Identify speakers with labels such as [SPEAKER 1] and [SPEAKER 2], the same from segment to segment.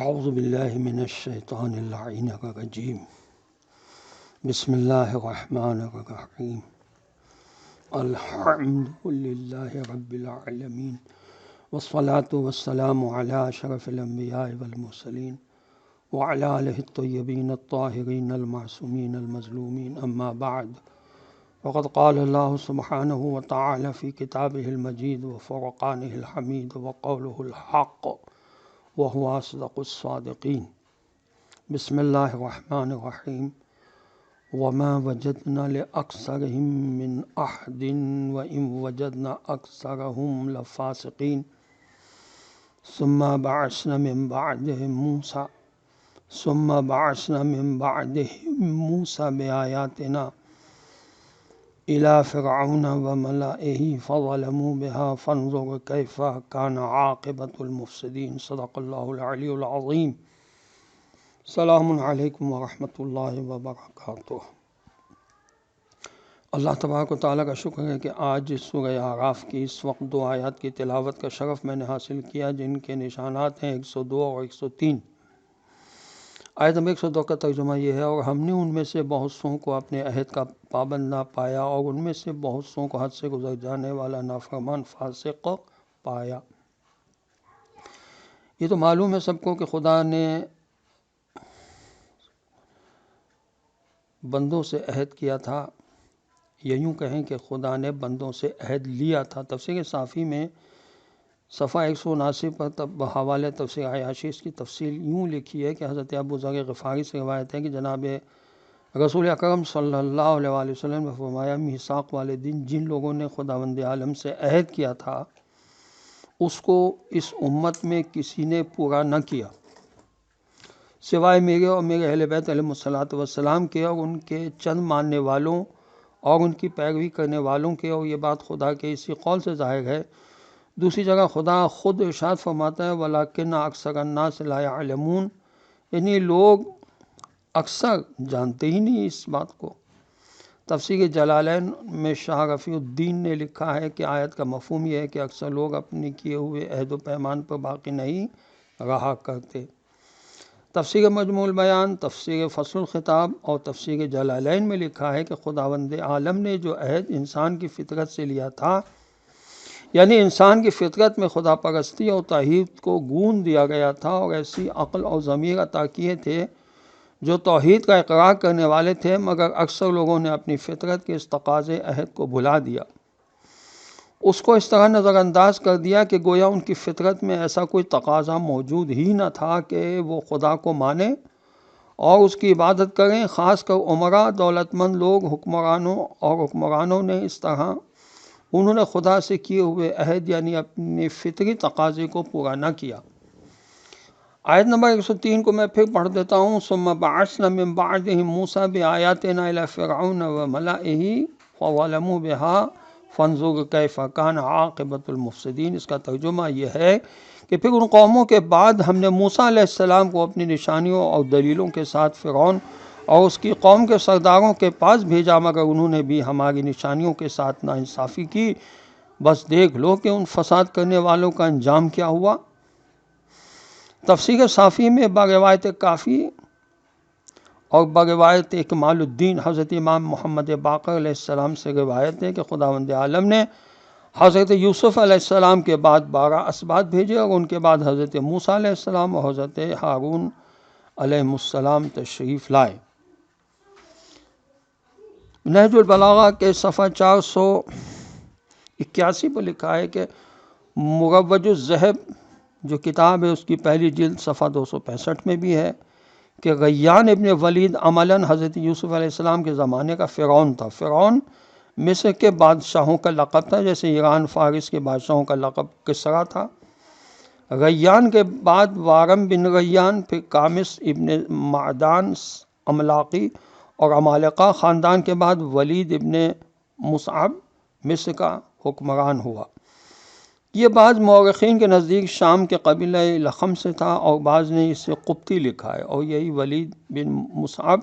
[SPEAKER 1] اعوذ باللہ من الشیطان اللعین الرجیم بسم اللہ الرحمن الرحیم الحمد للہ رب العالمین والصلاة والسلام علی اشرف الانبیاء والمرسلین وعلی آلہ الطیبین الطاہرین المعصومین المظلومین اما بعد وقد قال اللہ سبحانہ وتعالی فی کتابہ المجید وفرقانہ الحمید وقولہ الحق وهو أصدق الصادقين. بسم الله الرحمن الرحيم. وما وجدنا لأكثرهم من أحد وإن وجدنا أكثرهم لفاسقين. ثم بعثنا من بعدهم موسى بآياتنا إلى فرعون وملئه فظلموا بها فانظر كيف كان عاقبة المفسدين. صدق الله العلي العظيم. السلام علیکم ورحمۃ اللہ وبرکاتہ. اللہ تبارک و تعالیٰ کا شکر ہے کہ آج سورہ اعراف کی اس وقت 2 آیات کی تلاوت کا شرف میں نے حاصل کیا، جن کے نشانات ہیں 102 اور 103. آیت نمبر 102 کا ترجمہ یہ ہے: اور ہم نے ان میں سے بہت سوں کو اپنے عہد کا پابند نہ پایا اور ان میں سے بہت سوں کو حد سے گزر جانے والا نافرمان فاسق پایا. یہ تو معلوم ہے سب کو کہ خدا نے بندوں سے عہد کیا تھا، یا یوں کہیں کہ خدا نے بندوں سے عہد لیا تھا. تفسیر صافی میں صفحہ 179 پر حوالے تفسیر عیاشی اس کی تفصیل یوں لکھی ہے کہ حضرت ابو ذر غفاری سے روایت ہے کہ جناب رسول اکرم صلی اللہ علیہ وآلہ وسلم نے فرمایا: میثاق والے دن جن لوگوں نے خداوند عالم سے عہد کیا تھا اس کو اس امت میں کسی نے پورا نہ کیا سوائے میرے اور میرے اہل بیت علیہ الصلوۃ والسلام کے اور ان کے چند ماننے والوں اور ان کی پیروی کرنے والوں کے. اور یہ بات خدا کے اسی قول سے ظاہر ہے. دوسری جگہ خدا خود ارشاد فرماتا ہے: وَلَٰكِنَّ أَكْثَرَ النَّاسِ لَا يَعْلَمُونَ. یعنی لوگ اکثر جانتے ہی نہیں اس بات کو. تفسیر جلالین میں شاہ رفیع الدین نے لکھا ہے کہ آیت کا مفہوم یہ ہے کہ اکثر لوگ اپنے کیے ہوئے عہد و پیمان پر باقی نہیں رہا کرتے. تفسیر مجموع البیان، تفسیر فصل الخطاب اور تفسیر جلالین میں لکھا ہے کہ خداوند عالم نے جو عہد انسان کی فطرت سے لیا تھا، یعنی انسان کی فطرت میں خدا پرستی اور توحید کو گون دیا گیا تھا اور ایسی عقل اور ضمیر عطا کیے تھے جو توحید کا اقرار کرنے والے تھے، مگر اکثر لوگوں نے اپنی فطرت کے اس تقاضے عہد کو بھلا دیا. اس کو اس طرح نظر انداز کر دیا کہ گویا ان کی فطرت میں ایسا کوئی تقاضا موجود ہی نہ تھا کہ وہ خدا کو مانیں اور اس کی عبادت کریں. خاص کر عمرا، دولت مند لوگ، حکمرانوں نے اس طرح انہوں نے خدا سے کیے ہوئے عہد یعنی اپنے فطری تقاضے کو پورا نہ کیا. آیت نمبر 103 کو میں پھر پڑھ دیتا ہوں: ثم بعثنا من بعدهم موسى بآياتنا إلى فرعون وملئه فظلموا بها فانظر كيف كان عاقبة المفسدين. اس کا ترجمہ یہ ہے کہ پھر ان قوموں کے بعد ہم نے موسیٰ علیہ السلام کو اپنی نشانیوں اور دلیلوں کے ساتھ فرعون اور اس کی قوم کے سرداروں کے پاس بھیجا، مگر انہوں نے بھی ہماری نشانیوں کے ساتھ ناانصافی کی. بس دیکھ لو کہ ان فساد کرنے والوں کا انجام کیا ہوا. تفسیر صافی میں بروایت کافی اور بروایت اکمال الدین حضرت امام محمد باقر علیہ السلام سے روایت ہے کہ خداوند عالم نے حضرت یوسف علیہ السلام کے بعد 12 اسباط بھیجے اور ان کے بعد حضرت موسیٰ علیہ السلام اور حضرت ہارون علیہ السلام تشریف لائے. نہج البلاغہ کے صفحہ 481 پر لکھا ہے کہ مروج الذہب جو کتاب ہے اس کی پہلی جلد صفحہ 265 میں بھی ہے کہ غیان ابن ولید عملاً حضرت یوسف علیہ السلام کے زمانے کا فرعون تھا. فرعون مصر کے بادشاہوں کا لقب تھا، جیسے ایران فارس کے بادشاہوں کا لقب کسریٰ تھا. غیان کے بعد وارم بن غیان، پھر قامس ابن معدان عملاقی اور عمالقہ خاندان کے بعد ولید ابن مصعب مصر کا حکمران ہوا. یہ بعض مورخین کے نزدیک شام کے قبیلہ لخم سے تھا اور بعض نے اسے قبطی لکھا ہے، اور یہی ولید بن مصعب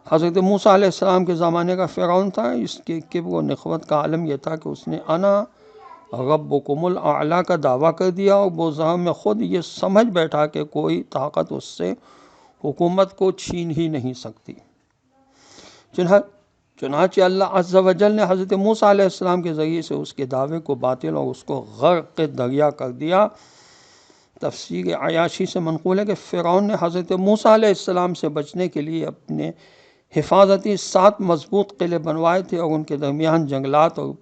[SPEAKER 1] حضرت موسیٰ علیہ السلام کے زمانے کا فرعون تھا. اس کے کبر و نخوت کا عالم یہ تھا کہ اس نے انا ربکم الاعلیٰ کا دعویٰ کر دیا، اور بوزہم میں خود یہ سمجھ بیٹھا کہ کوئی طاقت اس سے حکومت کو چھین ہی نہیں سکتی۔ چنانچہ اللہ عز و جل نے حضرت موسیٰ علیہ السلام کے ذریعے سے اس کے دعوے کو باطل اور اس کو غرق دریا کر دیا۔ تفسیر عیاشی سے منقول ہے کہ فرعون نے حضرت موسیٰ علیہ السلام سے بچنے کے لیے اپنے حفاظتی 7 مضبوط قلعے بنوائے تھے، اور ان کے درمیان جنگلات اور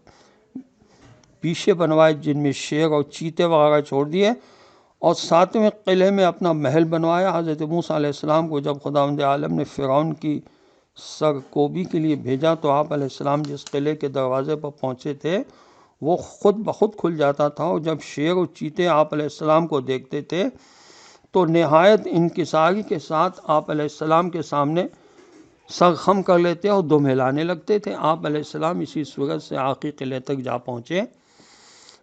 [SPEAKER 1] پیشے بنوائے جن میں شیر اور چیتے وغیرہ چھوڑ دیے، اور 7ویں قلعے میں اپنا محل بنوایا۔ حضرت موسیٰ علیہ السلام کو جب خداوند عالم نے فرعون کی سرکوبی کے لیے بھیجا تو آپ علیہ السلام جس قلعے کے دروازے پر پہنچے تھے وہ خود بخود کھل جاتا تھا، اور جب شیر اور چیتے آپ علیہ السلام کو دیکھتے تھے تو نہایت انکساری کے ساتھ آپ علیہ السلام کے سامنے سر خم کر لیتے اور دم ہلانے لگتے تھے۔ آپ علیہ السلام اسی صورت سے آخری قلعے تک جا پہنچے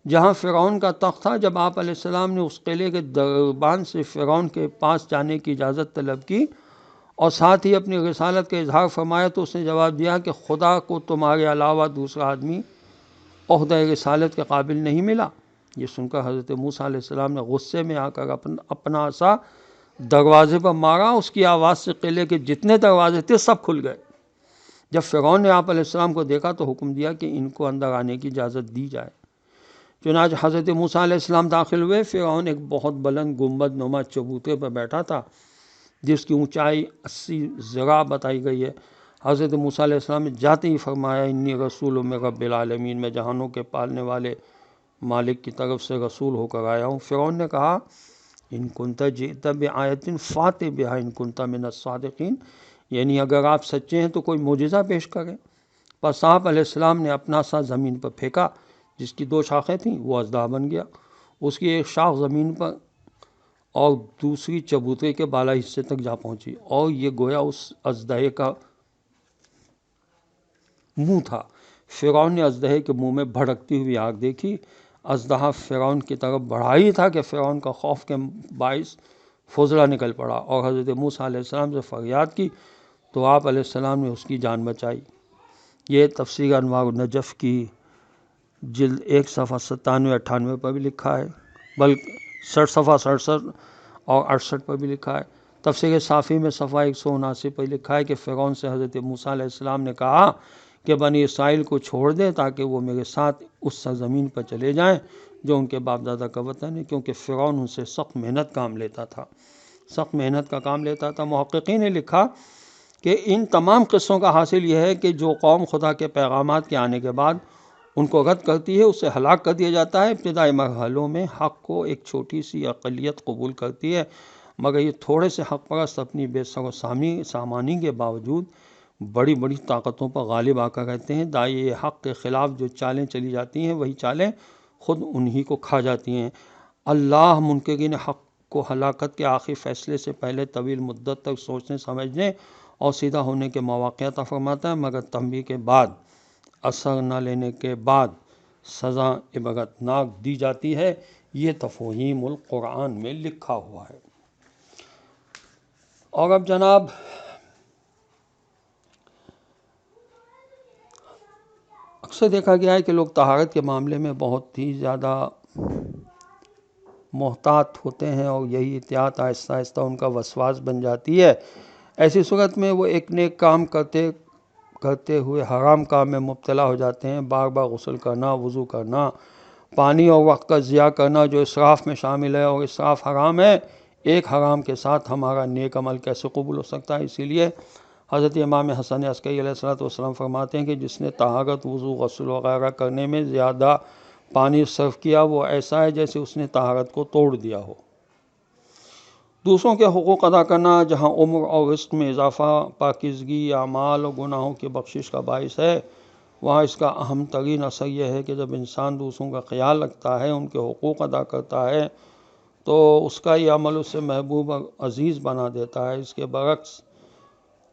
[SPEAKER 1] جہاں فرعون کا تخت تھا۔ جب آپ علیہ السلام نے اس قلعے کے دربان سے فرعون کے پاس جانے کی اجازت طلب کی اور ساتھ ہی اپنی رسالت کا اظہار فرمایا تو اس نے جواب دیا کہ خدا کو تمہارے علاوہ دوسرا آدمی عہدہ رسالت کے قابل نہیں ملا۔ یہ سن کر حضرت موسیٰ علیہ السلام نے غصے میں آ کر اپنا عصا دروازے پر مارا، اس کی آواز سے قلعے کے جتنے دروازے تھے سب کھل گئے۔ جب فرعون نے آپ علیہ السلام کو دیکھا تو حکم دیا کہ ان کو اندر آنے کی اجازت دی جائے۔ چنانچہ حضرت موسیٰ علیہ السلام داخل ہوئے۔ فرعون ایک بہت بلند گنبد نما چبوترے پر بیٹھا تھا جس کی اونچائی 80 ذراع بتائی گئی ہے۔ حضرت موسیٰ علیہ السلام نے جاتے ہی فرمایا انی رسول من رب العالمین، میں جہانوں کے پالنے والے مالک کی طرف سے رسول ہو کر آیا ہوں۔ فرعون نے کہا ان کنت جئت بآیۃ فات بہا ان کنت من الصادقین، یعنی اگر آپ سچے ہیں تو کوئی معجزہ پیش کریں۔ پس آپ علیہ السلام نے اپنا سا زمین پر پھینکا، جس کی 2 شاخیں تھیں وہ اژدہا بن گیا، اس کی ایک شاخ زمین پر اور دوسری چبوترے کے بالا حصے تک جا پہنچی، اور یہ گویا اس اژدہے کا منہ تھا۔ فرعون نے اژدہے کے منہ میں بھڑکتی ہوئی آگ دیکھی۔ اژدہا فرعون کی طرف بڑھا ہی تھا کہ فرعون کا خوف کے باعث فضلہ نکل پڑا اور حضرت موسیٰ علیہ السلام سے فریاد کی تو آپ علیہ السلام نے اس کی جان بچائی۔ یہ تفسیر انوار النجف کی جلد 1 صفحہ 97-98 پر بھی لکھا ہے، بلکہ صفحہ 67 اور 68 پر بھی لکھا ہے۔ تفسیر صافی میں صفحہ 179 پر لکھا ہے کہ فرعون سے حضرت موسیٰ علیہ السلام نے کہا کہ بنی اسرائیل کو چھوڑ دیں تاکہ وہ میرے ساتھ اس سرزمین پر چلے جائیں جو ان کے باپ دادا کا وطن ہے، کیونکہ فرعون ان سے سخت محنت کا کام لیتا تھا۔ محققین نے لکھا کہ ان تمام قصوں کا حاصل یہ ہے کہ جو قوم خدا کے پیغامات کے آنے کے بعد ان کو رد کرتی ہے اسے ہلاک کر دیا جاتا ہے۔ ابتدائی مرحلوں میں حق کو ایک چھوٹی سی اقلیت قبول کرتی ہے، مگر یہ تھوڑے سے حق پرست اپنی بے سر و سامانی کے باوجود بڑی بڑی طاقتوں پر غالب آ کر رہتے ہیں۔ داعی حق کے خلاف جو چالیں چلی جاتی ہیں وہی چالیں خود انہی کو کھا جاتی ہیں۔ اللہ منکرین حق کو ہلاکت کے آخری فیصلے سے پہلے طویل مدت تک سوچنے سمجھنے اور سیدھا ہونے کے مواقع عطا فرماتا ہے، مگر تنبیہ کے بعد اثر نہ لینے کے بعد سزا عبرتناک دی جاتی ہے۔ یہ تفہیم القرآن میں لکھا ہوا ہے۔ اور اب جناب اکثر دیکھا گیا ہے کہ لوگ طہارت کے معاملے میں بہت ہی زیادہ محتاط ہوتے ہیں اور یہی احتیاط آہستہ آہستہ ان کا وسواس بن جاتی ہے۔ ایسی صورت میں وہ ایک نیک کام کرتے ہوئے حرام کام میں مبتلا ہو جاتے ہیں۔ بار بار غسل کرنا، وضو کرنا، پانی اور وقت کا ضیاع کرنا جو اسراف میں شامل ہے، اور اسراف حرام ہے، ایک حرام کے ساتھ ہمارا نیک عمل کیسے قبول ہو سکتا ہے؟ اسی لیے حضرت امام حسن عسکری علیہ السلام فرماتے ہیں کہ جس نے طہارت، وضو، غسل وغیرہ کرنے میں زیادہ پانی صرف کیا وہ ایسا ہے جیسے اس نے طہارت کو توڑ دیا ہو۔ دوسروں کے حقوق ادا کرنا جہاں عمر اور رزق میں اضافہ، پاکیزگی، اعمال اور گناہوں کی بخشش کا باعث ہے، وہاں اس کا اہم ترین اثر یہ ہے کہ جب انسان دوسروں کا خیال رکھتا ہے، ان کے حقوق ادا کرتا ہے، تو اس کا یہ عمل اسے محبوب اور عزیز بنا دیتا ہے۔ اس کے برعکس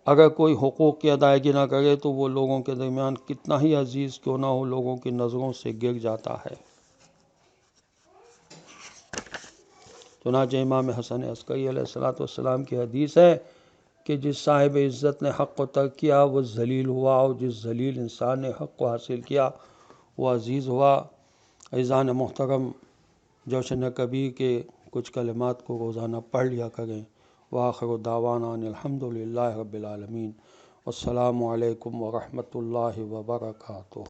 [SPEAKER 1] اگر کوئی حقوق کی ادائیگی نہ کرے تو وہ لوگوں کے درمیان کتنا ہی عزیز کیوں نہ ہو، لوگوں کی نظروں سے گر جاتا ہے۔ چنانچہ امام حسن عسکری علیہ السلام کی حدیث ہے کہ جس صاحب عزت نے حق کو ترک کیا وہ ذلیل ہوا، اور جس ذلیل انسان نے حق کو حاصل کیا وہ عزیز ہوا۔ عزیزان محترم، جوشن کبیر کے کچھ کلمات کو روزانہ پڑھ لیا کریں۔ وآخر دعوانا ان الحمدللہ رب العالمین۔ السلام علیکم ورحمۃ اللہ وبرکاتہ۔